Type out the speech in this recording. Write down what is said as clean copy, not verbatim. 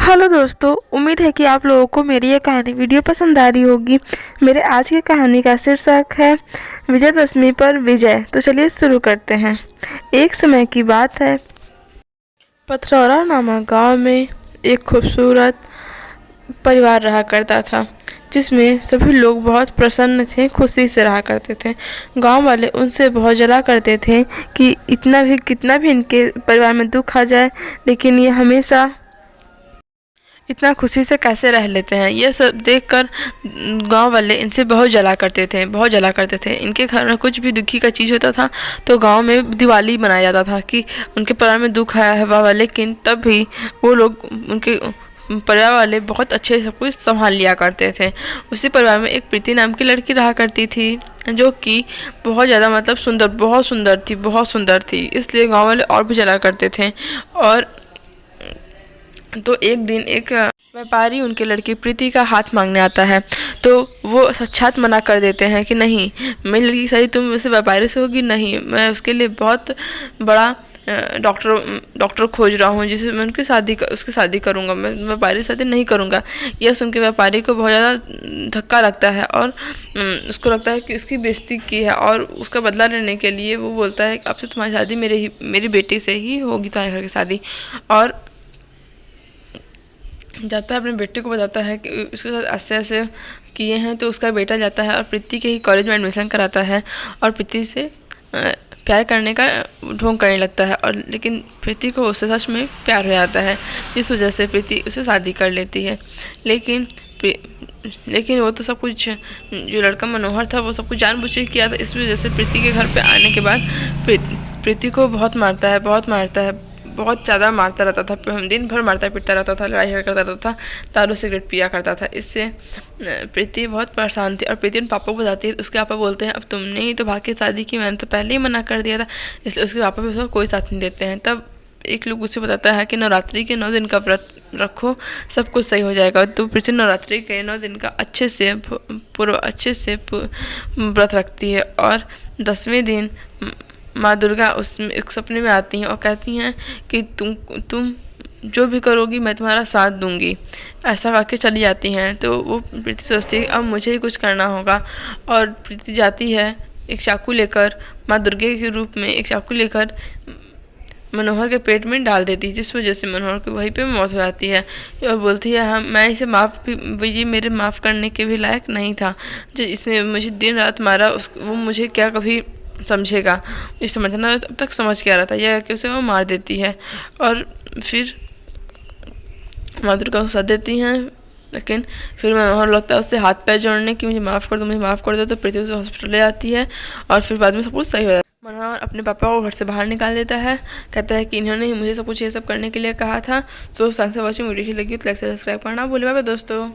Hello दोस्तों, उम्मीद है कि आप लोगों को मेरी ये कहानी वीडियो पसंद आ रही होगी। मेरे आज की कहानी का शीर्षक है विजयदशमी पर विजय। तो चलिए शुरू करते हैं। एक समय की बात है, पथरौरा नामक गांव में एक खूबसूरत परिवार रहा करता था, जिसमें सभी लोग बहुत प्रसन्न थे, खुशी से रहा करते थे। गांव वाले उनसे बहुत जला करते थे कि कितना भी इनके परिवार में दुख आ जाए, लेकिन ये हमेशा इतना खुशी से कैसे रह लेते हैं। ये सब देखकर गांव वाले इनसे बहुत जला करते थे। इनके घर में कुछ भी दुखी का चीज़ होता था तो गांव में दिवाली मनाया जाता था कि उनके परिवार में दुख आया है वाह, लेकिन तब भी वो लोग, उनके परिवार वाले बहुत अच्छे से सब कुछ संभाल लिया करते थे। उसी परिवार में एक प्रीति नाम की लड़की रहा करती थी, जो कि बहुत ज़्यादा बहुत सुंदर थी। इसलिए गांव वाले और भी जला करते थे। और तो एक दिन एक व्यापारी उनके लड़की प्रीति का हाथ मांगने आता है, तो वो साक्षात मना कर देते हैं कि नहीं, मेरी लड़की शादी तुम वैसे व्यापारी से होगी नहीं, मैं उसके लिए बहुत बड़ा डॉक्टर खोज रहा हूँ जिसे मैं उसकी शादी करूँगा, मैं व्यापारी से शादी नहीं करूँगा। यह सुन के व्यापारी को बहुत ज़्यादा धक्का लगता है और उसको लगता है कि उसकी बेइज्जती की है, और उसका बदला लेने के लिए वो बोलता है अब से तुम्हारी शादी मेरी बेटी से ही होगी, तुम्हारे घर की शादी। और जाता है, अपने बेटे को बताता है कि उसके साथ ऐसे ऐसे किए हैं। तो उसका बेटा जाता है और प्रीति के ही कॉलेज में एडमिशन कराता है और प्रीति से प्यार करने का ढोंग करने लगता है। और लेकिन प्रीति को उससे सच में प्यार हो जाता है, इस वजह से प्रीति उसे शादी कर लेती है। लेकिन वो तो सब कुछ, जो लड़का मनोहर था वो सब कुछ जानबूझ के किया था। इस वजह से प्रीति के घर पे आने के बाद प्रीति को बहुत मारता है, बहुत ज़्यादा मारता रहता था। दिन भर मारता पीटता रहता था, लड़ाई करता रहता था, दारू सिगरेट पिया करता था। इससे प्रीति बहुत परेशान थी और प्रीति उन पापा को बताती है। उसके पापा बोलते हैं अब तुमने ही तो भाग के शादी की, मैंने तो पहले ही मना कर दिया था। इसलिए उसके पापा भी उसको कोई साथ नहीं देते हैं। तब एक लोग उसे बताता है कि नवरात्रि के 9 दिन का व्रत रखो, सब कुछ सही हो जाएगा। तो प्रीति नवरात्रि के 9 दिन का अच्छे से व्रत रखती है। और 10वें दिन माँ दुर्गा उसमें एक सपने में आती हैं और कहती हैं कि तुम जो भी करोगी मैं तुम्हारा साथ दूंगी, ऐसा कह के चली जाती हैं। तो वो प्रीति सोचती है अब मुझे ही कुछ करना होगा, और प्रीति जाती है एक चाकू लेकर, माँ दुर्गा के रूप में एक चाकू लेकर मनोहर के पेट में डाल देती है, जिस वजह से मनोहर की वहीं पे मौत हो जाती है। और बोलती है मैं इसे मेरे माफ़ करने के भी लायक नहीं था, जो इसने मुझे दिन रात मारा, वो मुझे क्या कभी समझेगा, इस समझना अब तक समझ के आ रहा था, यह कि उसे वो मार देती है। और फिर माँ दुर्गा को सद देती हैं। लेकिन फिर मनोहर लगता है उससे हाथ पैर जोड़ने की मुझे माफ़ कर दो। तो प्रीति उसे हॉस्पिटल ले जाती है और फिर बाद में सब कुछ सही हो जाता है। मनोहर अपने पापा को घर से बाहर निकाल देता है, कहता है कि इन्होंने ही मुझे सब कुछ ये सब करने के लिए कहा था। तो थैंक्स फॉर वॉचिंग, वीडियो अच्छी लगी तो लाइक सब्सक्राइब करना भूले। बाय दोस्तों।